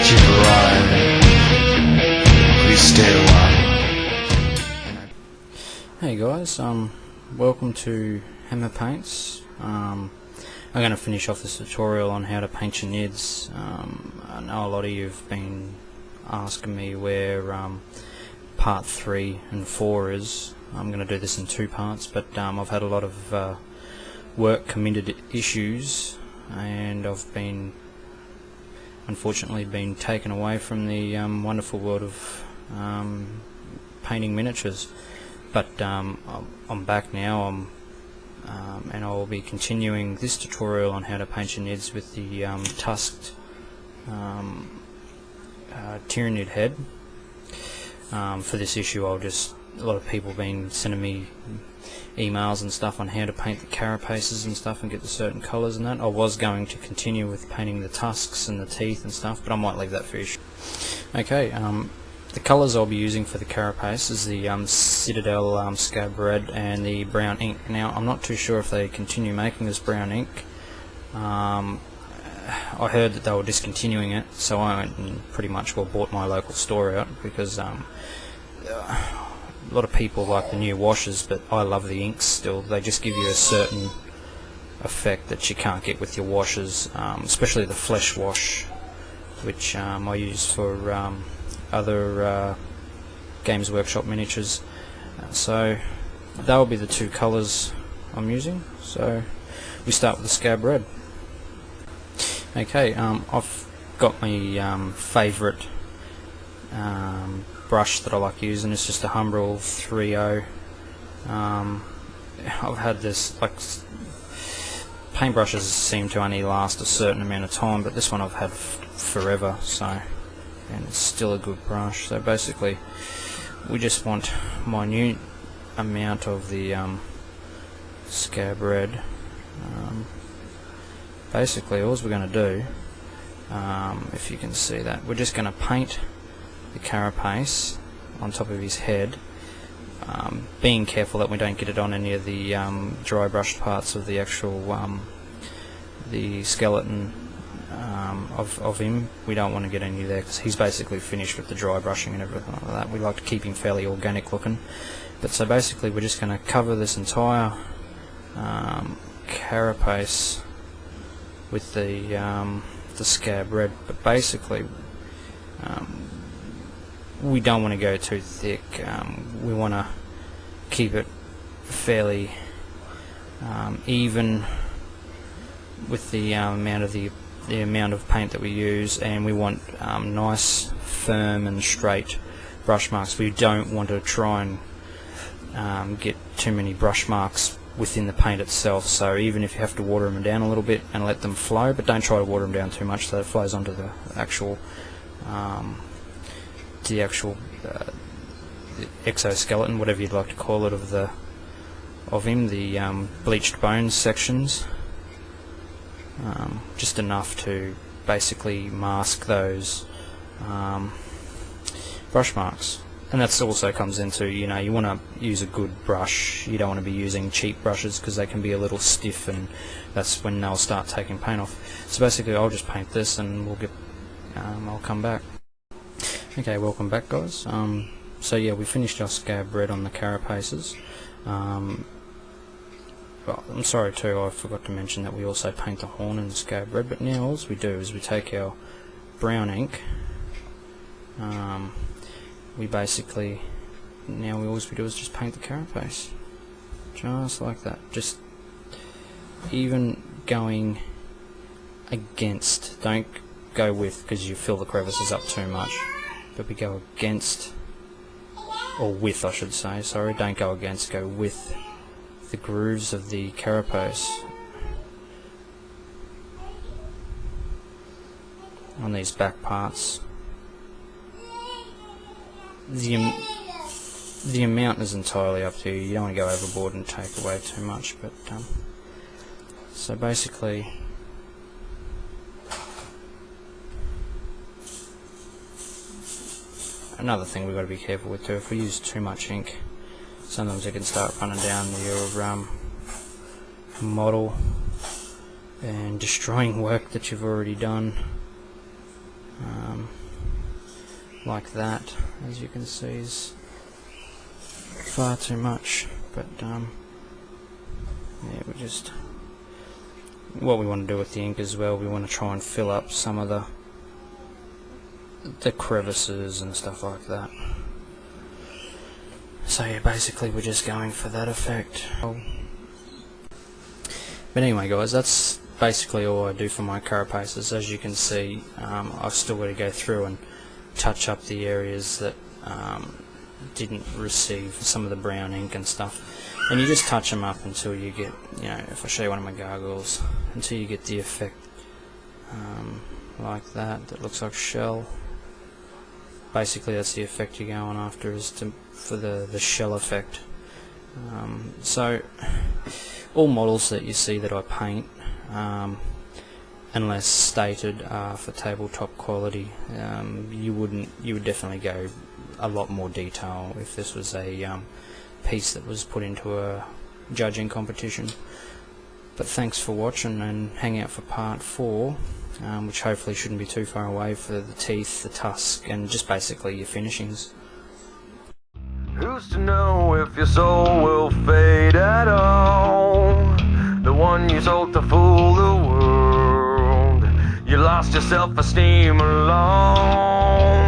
keep it right. Please stay a while. Hey guys, welcome to Hammer Paints. I'm going to finish off this tutorial on how to paint your nids. I know a lot of you have been asking me where part 3 and 4 is. I'm going to do this in 2 parts, but I've had a lot of work committed issues, and I've been unfortunately been taken away from the wonderful world of painting miniatures. But I'm back now, and I will be continuing this tutorial on how to paint your nids with the tusked Tyranid head. For this issue, a lot of people have been sending me emails and stuff on how to paint the carapaces and stuff and get the certain colours and that. I was going to continue with painting the tusks and the teeth and stuff, but I might leave that for issue. Okay, the colours I'll be using for the carapace is the Citadel Scab Red and the brown ink. Now, I'm not too sure if they continue making this brown ink. I heard that they were discontinuing it, so I went and pretty much bought my local store out, because a lot of people like the new washes, but I love the inks still. They just give you a certain effect that you can't get with your washes, especially the flesh wash, which I use for other Games Workshop miniatures. So that will be the 2 colours I'm using. So we start with the Scab Red. Okay, I've got my favourite brush that I like using. It's just a Humbrol 3.0. I've had this, like, paintbrushes seem to only last a certain amount of time, but this one I've had forever, so, and it's still a good brush. So basically we just want minute amount of the Scab Red. Basically all we're going to do, if you can see that, we're just going to paint the carapace on top of his head, being careful that we don't get it on any of the dry brushed parts of the actual the skeleton of him. We don't want to get any there, because he's basically finished with the dry brushing and everything like that. We like to keep him fairly organic looking. But so basically we're just going to cover this entire carapace with the Scab Red, but basically we don't want to go too thick. We want to keep it fairly even with the amount of paint that we use, and we want nice, firm and straight brush marks. We don't want to try and get too many brush marks within the paint itself, so even if you have to water them down a little bit and let them flow, but don't try to water them down too much so it flows onto the actual exoskeleton, whatever you'd like to call it, of him, the bleached bones sections, just enough to basically mask those brush marks. And that also comes into, you want to use a good brush. You don't want to be using cheap brushes, because they can be a little stiff, and that's when they'll start taking paint off. So basically I'll just paint this and I'll come back. Okay, welcome back guys. So yeah, we finished our Scab Red on the carapaces. Well, I'm sorry too, I forgot to mention that we also paint the horn in Scab Red, but now all we do is we take our brown ink, all we do is just paint the carapace, just like that, just even going against, don't go with, because you fill the crevices up too much, but we go against, or with I should say, sorry, don't go against, go with the grooves of the carapace on these back parts. The amount is entirely up to you. You don't want to go overboard and take away too much, but so basically another thing we've got to be careful with too, if we use too much ink, sometimes it can start running down your model and destroying work that you've already done. like that, as you can see, is far too much. But yeah, we just, what we want to do with the ink as well, we want to try and fill up some of the crevices and stuff like that. So yeah, basically we're just going for that effect. But anyway guys, that's basically all I do for my carapaces. As you can see, I've still got to go through and touch up the areas that didn't receive some of the brown ink and stuff. And you just touch them up until you get, you know, if I show you one of my gargoyles, until you get the effect like that, that looks like shell. Basically that's the effect you're going after, is for the shell effect. So all models that you see that I paint, unless stated for tabletop quality, you would definitely go a lot more detail if this was a piece that was put into a judging competition. But thanks for watching, and hang out for part 4, which hopefully shouldn't be too far away, for the teeth, the tusk, and just basically your finishings. Who's to know if your soul will fade at all? The one you sold to fool the world. You lost your self-esteem alone.